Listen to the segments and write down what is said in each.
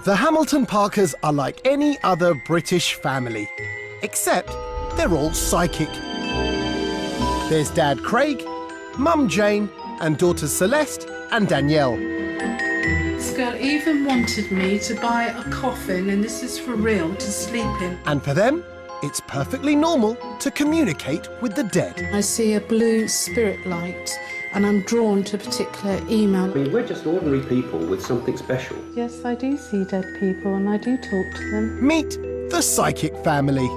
The Hamilton Parkers are like any other British family, except they're all psychic. There's Dad Craig, Mum Jane, and daughters Celeste and Danielle. This girl even wanted me to buy a coffin, and this is for real, to sleep in. And for them, it's perfectly normal to communicate with the dead. I see a blue spirit light, and I'm drawn to a particular email. I mean, we're just ordinary people with something special. Yes, I do see dead people, and I do talk to them. Meet the Psychic Family.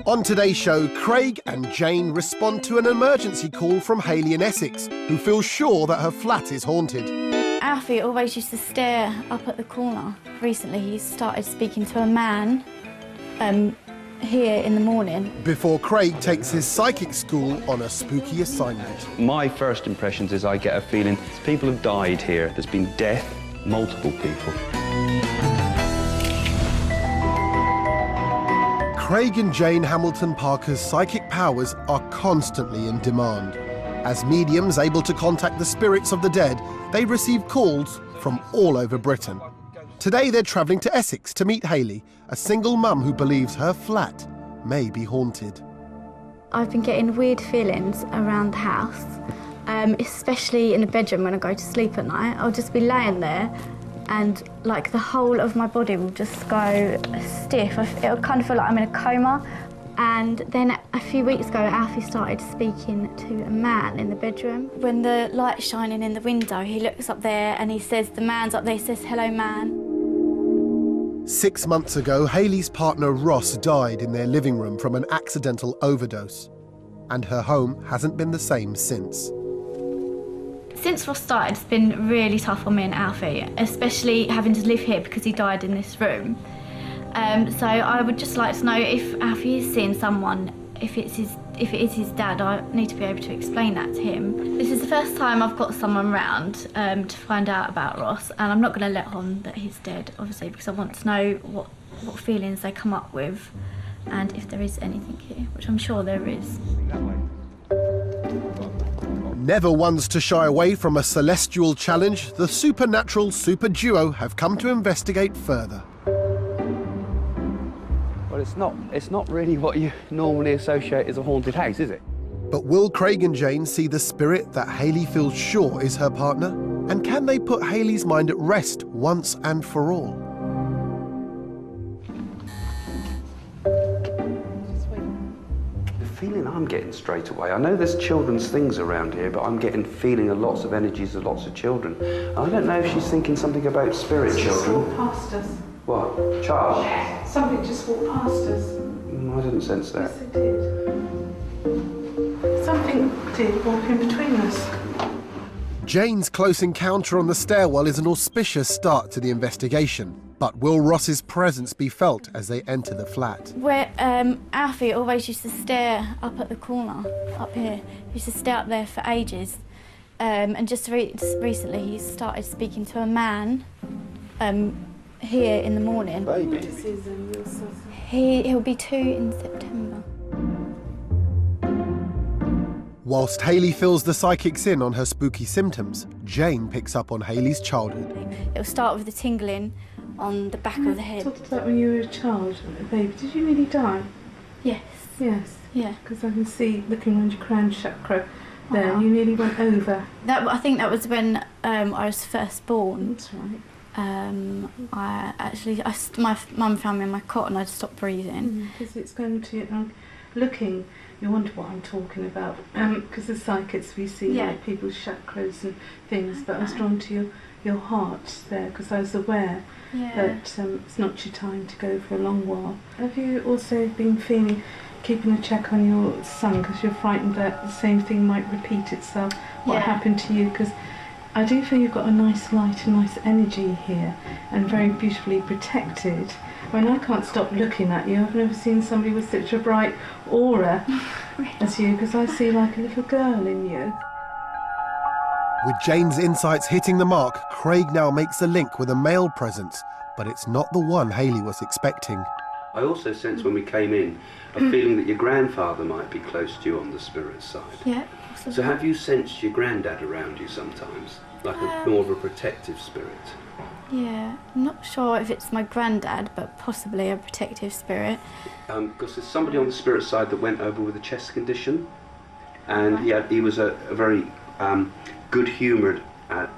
On today's show, Craig and Jane respond to an emergency call from Hayley in Essex, who feels sure that her flat is haunted. Alfie always used to stare up at the corner. Recently, he started speaking to a man here in the morning. Before Craig takes his psychic school on a spooky assignment. My first impressions is I get a feeling people have died here. There's been death, multiple people. Craig and Jane Hamilton Parker's psychic powers are constantly in demand. As mediums able to contact the spirits of the dead, they receive calls from all over Britain. Today they're travelling to Essex to meet Hayley, a single mum who believes her flat may be haunted. I've been getting weird feelings around the house, especially in the bedroom when I go to sleep at night. I'll just be laying there and like the whole of my body will just go stiff. It'll kind of feel like I'm in a coma. And then a few weeks ago, Alfie started speaking to a man in the bedroom. When the light's shining in the window, he looks up there and he says, the man's up there, he says, "Hello, man." 6 months ago, Hayley's partner Ross died in their living room from an accidental overdose. And her home hasn't been the same since. Since Ross started, it's been really tough on me and Alfie, especially having to live here because he died in this room. So I would just like to know if Alfie is seeing someone, if it is his dad, I need to be able to explain that to him. This is the first time I've got someone round to find out about Ross, and I'm not going to let on that he's dead, obviously, because I want to know what feelings they come up with and if there is anything here, which I'm sure there is. Never ones to shy away from a celestial challenge, the supernatural super duo have come to investigate further. Well, it's not really what you normally associate as a haunted house, is it? But will Craig and Jane see the spirit that Hayley feels sure is her partner? And can they put Hayley's mind at rest once and for all? The feeling I'm getting straight away, I know there's children's things around here, but I'm getting feeling of lots of energies of lots of children. I don't know if she's thinking something about spirit children. Walked past us. What? Child? Yeah, something just walked past us. I didn't sense that. Yes, it did. Something did walk in between us. Jane's close encounter on the stairwell is an auspicious start to the investigation. But will Ross's presence be felt as they enter the flat? Where Alfie always used to stare up at the corner, up here. He used to stare up there for ages. And just recently he started speaking to a man here in the morning. Baby. He'll be 2 in September. Whilst Hayley fills the psychics in on her spooky symptoms, Jane picks up on Hayley's childhood. It'll start with the tingling on the back of the head. Talked about when you were a child, a baby. Did you nearly die? Yes. Yes. Yeah. Because I can see, looking around your crown chakra there, you nearly went over. I think that was when I was first born. That's right. My mum found me in my cot and I stopped breathing. Because it's going to, looking, you wonder what I'm talking about. Because as psychics we see like people's chakras and things, but I was drawn to your heart there because I was aware that it's not your time to go for a long while. Have you also been keeping a check on your son because you're frightened that the same thing might repeat itself? What happened to you? Because I do feel you've got a nice light and nice energy here, and very beautifully protected. I mean, I can't stop looking at you. I've never seen somebody with such a bright aura as you, because I see like a little girl in you. With Jane's insights hitting the mark, Craig now makes a link with a male presence, but it's not the one Hayley was expecting. I also sense when we came in a feeling that your grandfather might be close to you on the spirit side. Yeah, possibly. So have you sensed your granddad around you sometimes, like more of a protective spirit? Yeah, I'm not sure if it's my granddad, but possibly a protective spirit. Because there's somebody on the spirit side that went over with a chest condition, and he was a very good-humoured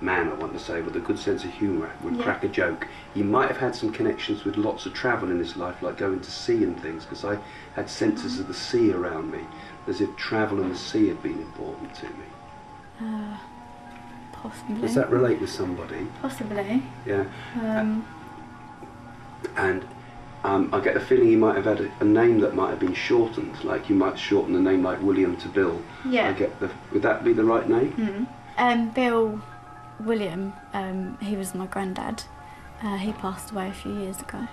man, I want to say, with a good sense of humour, would crack a joke. He might have had some connections with lots of travel in his life, like going to sea and things, because I had senses of the sea around me, as if travel and the sea had been important to me. Possibly. Does that relate with somebody? Possibly. Yeah. And I get the feeling you might have had a name that might have been shortened, like you might shorten the name like William to Bill. Yeah. Would that be the right name? Bill William, he was my granddad. He passed away a few years ago,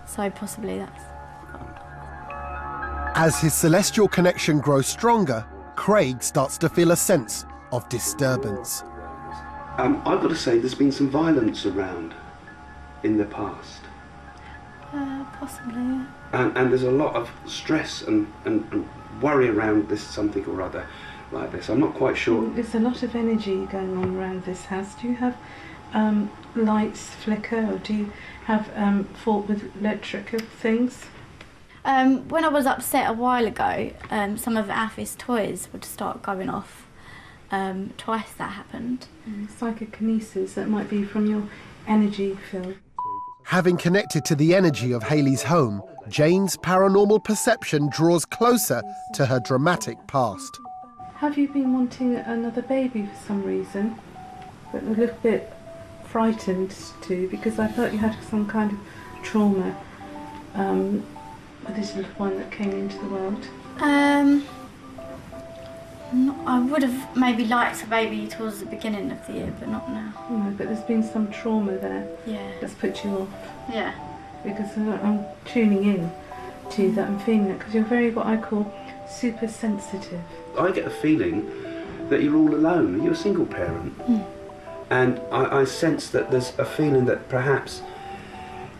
so possibly that's... As his celestial connection grows stronger, Craig starts to feel a sense of disturbance. I've got to say, there's been some violence around in the past. Possibly. And there's a lot of stress and worry around this something or other like this. I'm not quite sure. There's a lot of energy going on around this house. Do you have lights flicker, or do you have fault with electrical things? When I was upset a while ago, some of Alfie's toys would start going off. Twice that happened. Psychokinesis, that might be from your energy field. Having connected to the energy of Hayley's home, Jane's paranormal perception draws closer to her dramatic past. Have you been wanting another baby for some reason? But a little bit frightened too, because I thought you had some kind of trauma with this little one that came into the world. I would have maybe liked a baby towards the beginning of the year, but not now. No, but there's been some trauma there that's put you off. Yeah. Because I'm tuning in to that, I'm feeling it, because you're very, what I call, super sensitive. I get a feeling that you're all alone. You're a single parent. And I sense that there's a feeling that perhaps,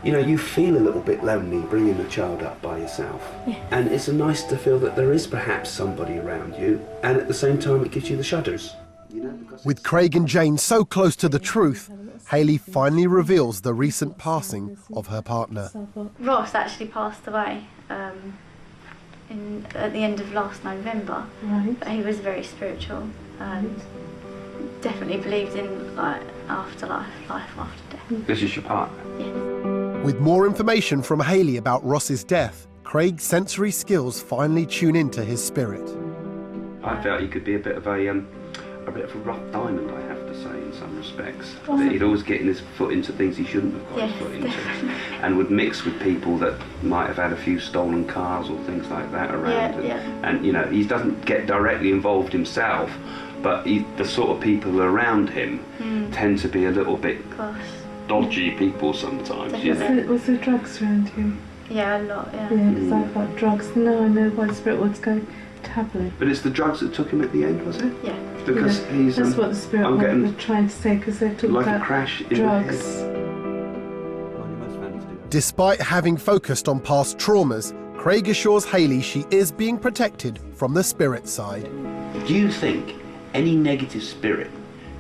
you know, you feel a little bit lonely bringing a child up by yourself. Yeah. And it's nice to feel that there is perhaps somebody around you, and at the same time it gives you the shudders. You know, With Craig and Jane so close to the truth, Hayley finally reveals the recent passing of her partner. Ross actually passed away at the end of last November. Right. But he was very spiritual and definitely believed in like afterlife, life after death. This is your partner? Yes. With more information from Hayley about Ross's death, Craig's sensory skills finally tune into his spirit. I felt he could be a bit of a rough diamond, I have to say, in some respects. That he'd always getting his foot into things he shouldn't have got his foot into, and would mix with people that might have had a few stolen cars or things like that around. And you know, he doesn't get directly involved himself, but the sort of people around him tend to be a little bit dodgy people sometimes. You know? Was there drugs around him? Yeah, a lot, yeah. Yeah, because I've got drugs. Now I know why the spirit wants to go tablet. But it's the drugs that took him at the end, was it? Yeah. Because he's... That's what the spirit was trying to say, because they're talking like about a crash in drugs. Despite having focused on past traumas, Craig assures Hayley she is being protected from the spirit side. Do you think any negative spirit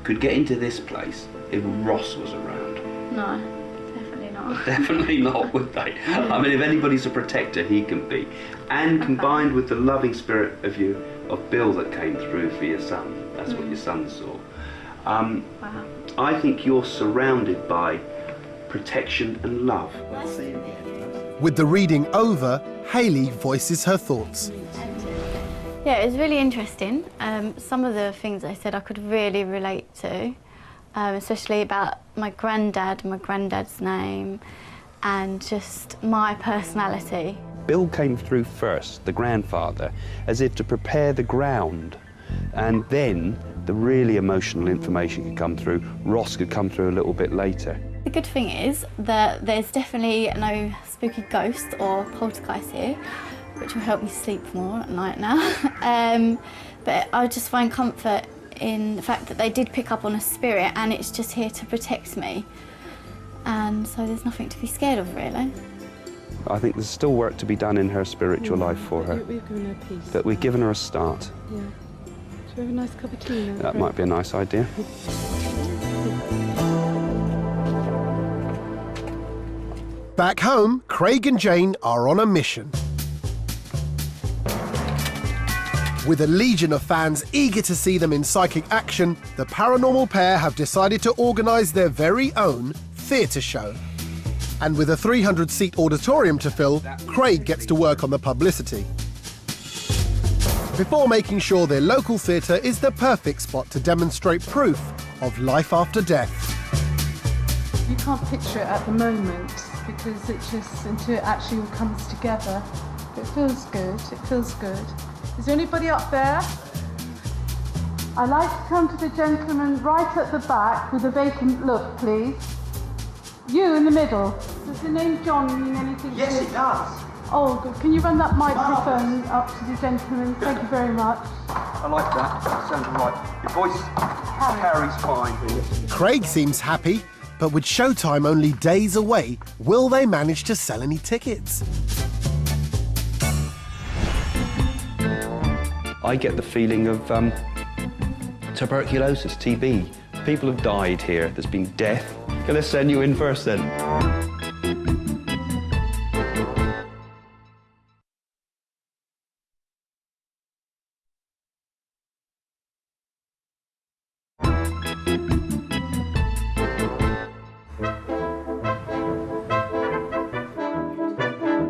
could get into this place if Ross was around? No, definitely not. Definitely not, would they? I mean, if anybody's a protector, he can be. And combined with the loving spirit of Bill that came through for your son. That's what your son saw. Wow. I think you're surrounded by protection and love. With the reading over, Hayley voices her thoughts. Yeah, it was really interesting. Some of the things they said I could really relate to, especially about my granddad's name, and just my personality. Bill came through first, the grandfather, as if to prepare the ground And then the really emotional information could come through. Ross could come through a little bit later. The good thing is that there's definitely no spooky ghost or poltergeist here, which will help me sleep more at night now. But I just find comfort in the fact that they did pick up on a spirit and it's just here to protect me. And so there's nothing to be scared of, really. I think there's still work to be done in her spiritual life for her. We've given her peace. But we've given her a start. Yeah. Should we have a nice cup of tea now? That might be a nice idea. Back home, Craig and Jane are on a mission. With a legion of fans eager to see them in psychic action, the paranormal pair have decided to organise their very own theatre show. And with a 300-seat auditorium to fill, Craig gets to work on the publicity. Before making sure their local theatre is the perfect spot to demonstrate proof of life after death. You can't picture it at the moment because it just, until it actually all comes together. It feels good, it feels good. Is there anybody up there? I'd like to come to the gentleman right at the back with a vacant look, please. You in the middle. Does the name John mean anything to you? Yes, it does. Oh, good. Can you run that microphone up to the gentleman? Thank you very much. I like that. That sounds all right. Your voice carries fine. Craig seems happy, but with showtime only days away, will they manage to sell any tickets? I get the feeling of tuberculosis, TB. People have died here. There's been death. Gonna send you in first then.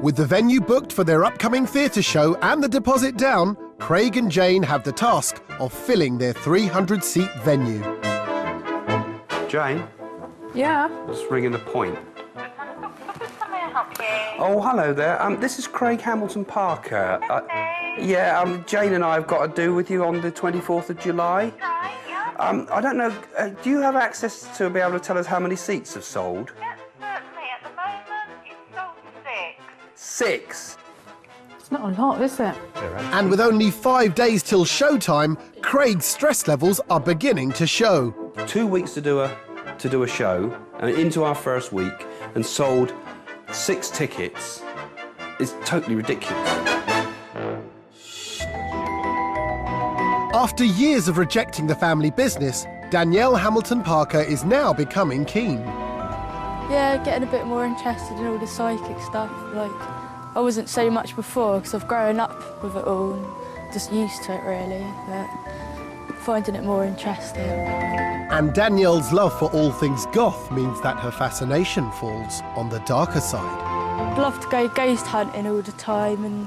With the venue booked for their upcoming theatre show and the deposit down, Craig and Jane have the task of filling their 300-seat venue. Jane? Yeah? Just ringing a point. Oh, hello there. This is Craig Hamilton Parker. Yeah, Jane and I have got to do with you on the 24th of July. I don't know, do you have access to be able to tell us how many seats have sold? Yes, certainly. At the moment, it's sold 6. 6? It's not a lot, is it? And with only 5 days till showtime, Craig's stress levels are beginning to show. 2 weeks to do a show, and into our first week, and sold 6 tickets. It's totally ridiculous. After years of rejecting the family business, Danielle Hamilton Parker is now becoming keen. Yeah, getting a bit more interested in all the psychic stuff. Like, I wasn't so much before because I've grown up with it all and just used to it really, but finding it more interesting. And Danielle's love for all things goth means that her fascination falls on the darker side. I'd love to go ghost hunting all the time and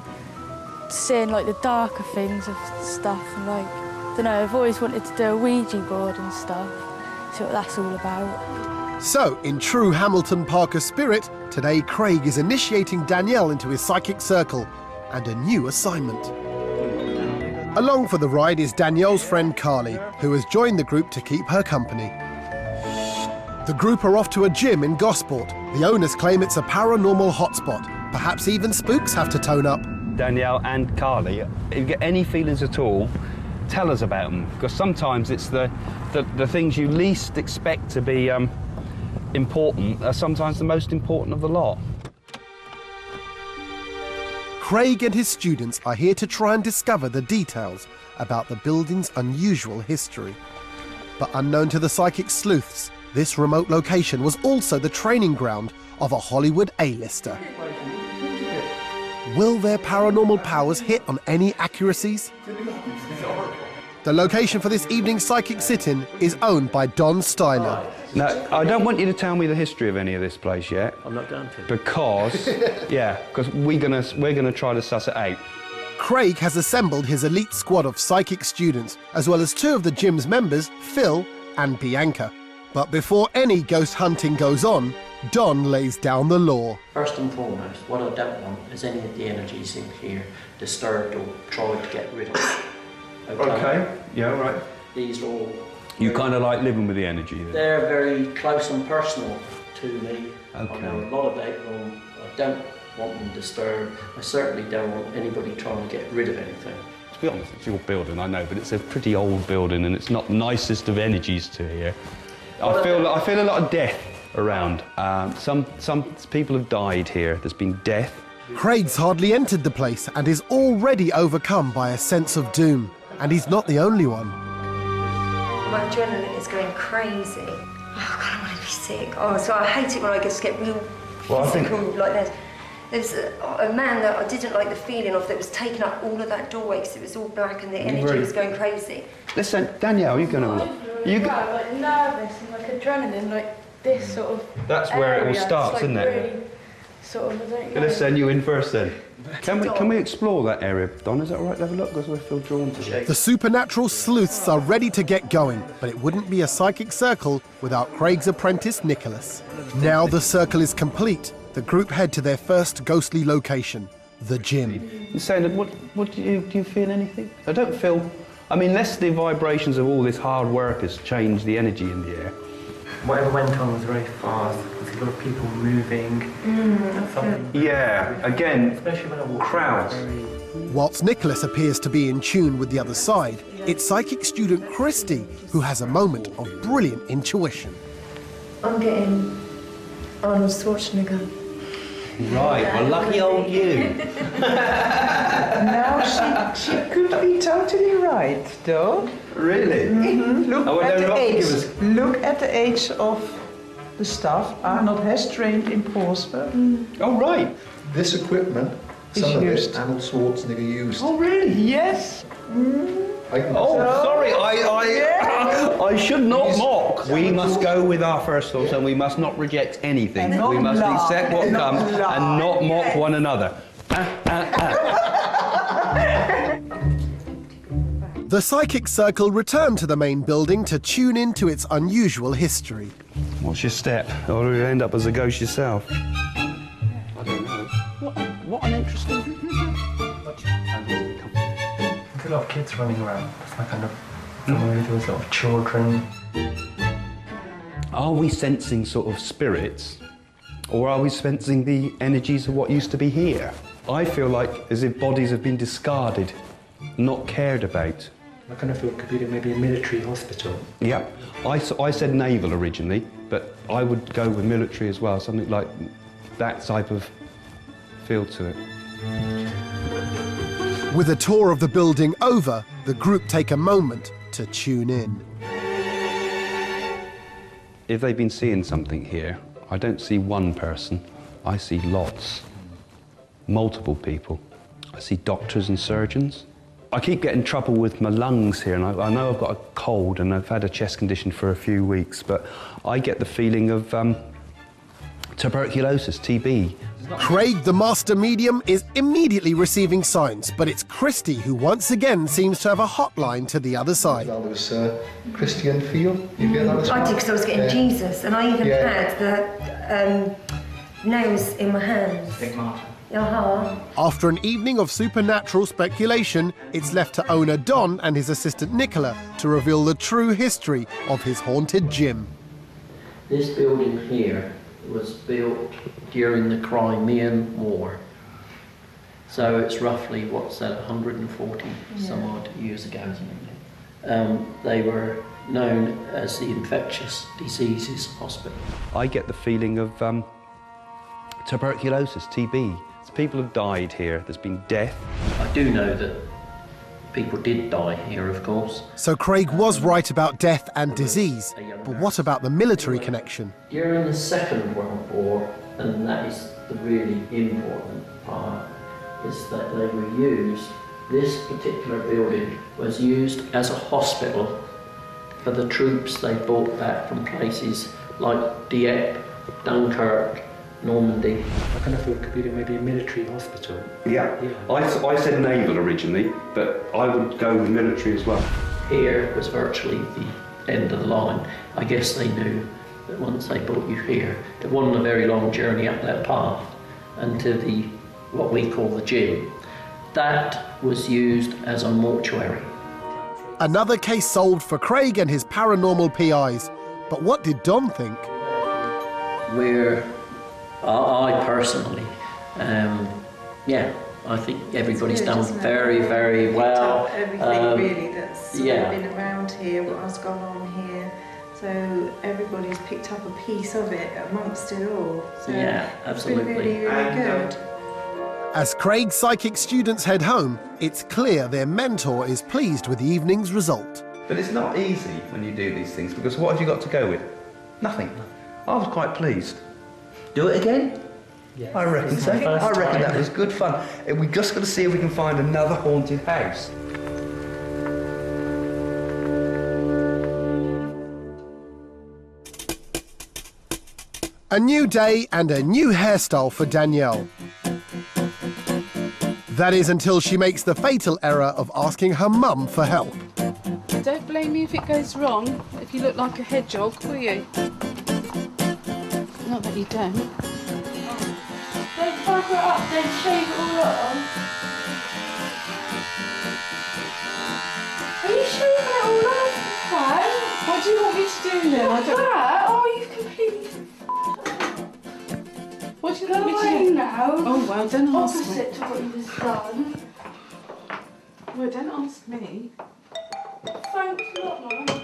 seeing like the darker things of stuff and like, I don't know, I've always wanted to do a Ouija board and stuff, see what that's all about. So, in true Hamilton Parker spirit, today Craig is initiating Danielle into his psychic circle and a new assignment. Along for the ride is Danielle's friend Carly, who has joined the group to keep her company. The group are off to a gym in Gosport. The owners claim it's a paranormal hotspot. Perhaps even spooks have to tone up. Danielle and Carly, if you get any feelings at all, tell us about them, because sometimes it's the things you least expect to be important are sometimes the most important of the lot. Craig and his students are here to try and discover the details about the building's unusual history. But unknown to the psychic sleuths, this remote location was also the training ground of a Hollywood A-lister. Will their paranormal powers hit on any accuracies? The location for this evening's psychic sit-in is owned by Don Styler. Now, I don't want you to tell me the history of any of this place yet. I'm not going to. Because, because we're gonna try to suss it out. Craig has assembled his elite squad of psychic students, as well as 2 of the gym's members, Phil and Bianca. But before any ghost hunting goes on, Don lays down the law. First and foremost, what I don't want is any of the energies in here disturbed or tried to get rid of. Okay, yeah, all right. These are all... You kind of like living with the energy then? They're very close and personal to me. Okay. I know a lot about them. I don't want them disturbed. I certainly don't want anybody trying to get rid of anything. To be honest, it's your building, I know, but it's a pretty old building and it's not the nicest of energies to here. I feel a lot of death around. Some people have died here. There's been death. Craig's hardly entered the place and is already overcome by a sense of doom. And he's not the only one. My adrenaline is going crazy. Oh God, I want to be sick. Oh, so I hate it when I just get real physical like that. There's a man that I didn't like the feeling of that was taking up all of that doorway because it was all black and the energy was going crazy. Listen, Danielle, you're going to look. I'm like nervous and like adrenaline, like this sort of. That's where it all starts, like isn't it? really sort of, I don't know. Let's send you in first then. Can we explore that area, Don? Is that all right to have a look? Because I feel drawn to it. The supernatural sleuths are ready to get going, but it wouldn't be a psychic circle without Craig's apprentice, Nicholas. Now the circle is complete, the group head to their first ghostly location, the gym. You're saying, what do you feel anything? I don't feel... I mean, unless the vibrations of all this hard work has changed the energy in the air. Whatever went on was very fast. There's a lot of people moving. Yeah, again, Especially when I walk crowds. Whilst Nicholas appears to be in tune with the other side, it's psychic student Christy who has a moment of brilliant intuition. I'm getting Arnold Schwarzenegger. Right, well, lucky old you. No, she could be totally right, though. Really? Look Oh, well, at then the what age. give us- Look at the age of the staff. Arnold has trained in Portsmouth. Oh, right. This equipment, Is some of used. it Arnold Schwarzenegger used. Oh, really? Yes. Oh, sorry, I should not mock. We must go with our first thoughts and we must not reject anything. And not We must laugh. accept what And not comes laugh. and not mock one another. The psychic circle return to the main building to tune into its unusual history. What's your step? Or will you end up as a ghost yourself? I don't know. What an interesting... There's a lot of kids running around. It's like kind of there was a lot of children. Are we sensing sort of spirits? Or are we sensing the energies of what used to be here? I feel like as if bodies have been discarded, not cared about. I kind of feel it could be maybe a military hospital. Yeah, I said naval originally, but I would go with military as well, something like that type of feel to it. With a tour of the building over, the group take a moment to tune in. If they've been seeing something here, I don't see one person, I see lots. Multiple people. I see doctors and surgeons. I keep getting trouble with my lungs here, and I know I've got a cold and I've had a chest condition for a few weeks, but I get the feeling of tuberculosis, TB. Craig, the master medium, is immediately receiving signs, but it's Christy who once again seems to have a hotline to the other side. Well, there was Christian feel. You get that as well? I did because I was getting Jesus, and I even had the nails in my hands. After an evening of supernatural speculation, it's left to owner Don and his assistant Nicola to reveal the true history of his haunted gym. This building here was built during the Crimean War. So it's roughly, what's that, 140 some odd years ago. They were known as the Infectious Diseases Hospital. I get the feeling of tuberculosis, TB. People have died here, there's been death. I do know that people did die here, of course. So Craig was right about death and disease, but what about the military connection? During the Second World War, and that is the really important part, is that they were used, this particular building was used as a hospital for the troops they brought back from places like Dieppe, Dunkirk, Normandy. I kind of feel it could be maybe a military hospital. Yeah. I said naval originally, but I would go with military as well. Here was virtually the end of the line. I guess they knew that once they brought you here, it wasn't a very long journey up that path and to the, what we call the gym. That was used as a mortuary. Another case solved for Craig and his paranormal PIs. But what did Don think? I personally, I think everybody's done very, very well. Everything really that's been around here, what has gone on here. So everybody's picked up a piece of it amongst it all. So absolutely. It's been really, really good. As Craig's psychic students head home, it's clear their mentor is pleased with the evening's result. But it's not easy when you do these things, because what have you got to go with? Nothing. I was quite pleased. Do it again? Yes. I reckon so. I reckon that was good fun. And we just got to see if we can find another haunted house. A new day and a new hairstyle for Danielle. That is until she makes the fatal error of asking her mum for help. Don't blame me if it goes wrong, if you look like a hedgehog, will you? Not that you don't. Don't fuck it up, don't shave it all up. Are you shaving it all off? Right? What do you want me to do then? What's that? Oh, you've completely... What do you want me to Go do? now. Oh, well, don't ask me. Opposite to what you was done. Well, don't ask me. Thanks a lot, Mum.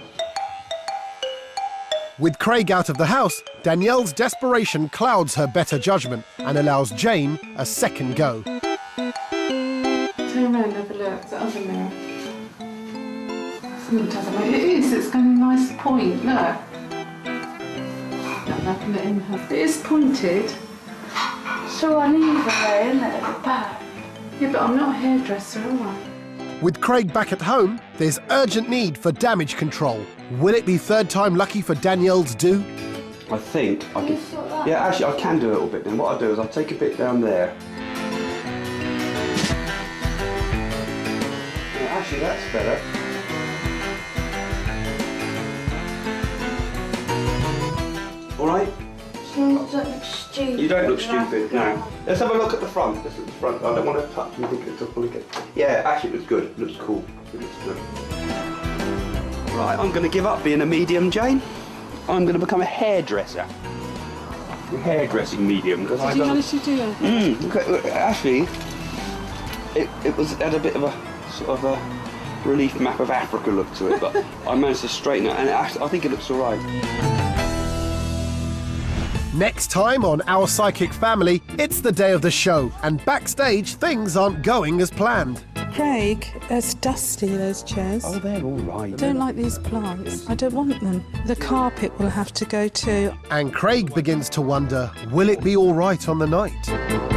With Craig out of the house, Danielle's desperation clouds her better judgment and allows Jane a second go. Turn around and have a look at the other mirror. It is, it's got a nice point, look. It is pointed. So uneven there, isn't it, at the back? Yeah, but I'm not a hairdresser, am I? With Craig back at home, there's urgent need for damage control. Will it be third time lucky for Danielle's do? I think I can. Yeah, actually, I can do a little bit. Then what I'll do is I'll take a bit down there. Yeah, actually, that's better. All right. You don't look stupid. You don't look stupid, no. Let's have a look at the front. Let's look at the front. I don't want to touch anything. Let's look at it. Yeah, actually, it looks good. It looks cool. It looks good. Right, I'm going to give up being a medium, Jane. I'm going to become a hairdresser. A hairdressing medium. Did you manage to do that? Actually, it had a bit of a sort of a relief map of Africa look to it, but I managed to straighten it, and I think it looks all right. Next time on Our Psychic Family, it's the day of the show, and backstage things aren't going as planned. Craig, it's dusty, those chairs. Oh, they're all right. I don't like these plants. I don't want them. The carpet will have to go too. And Craig begins to wonder, will it be all right on the night?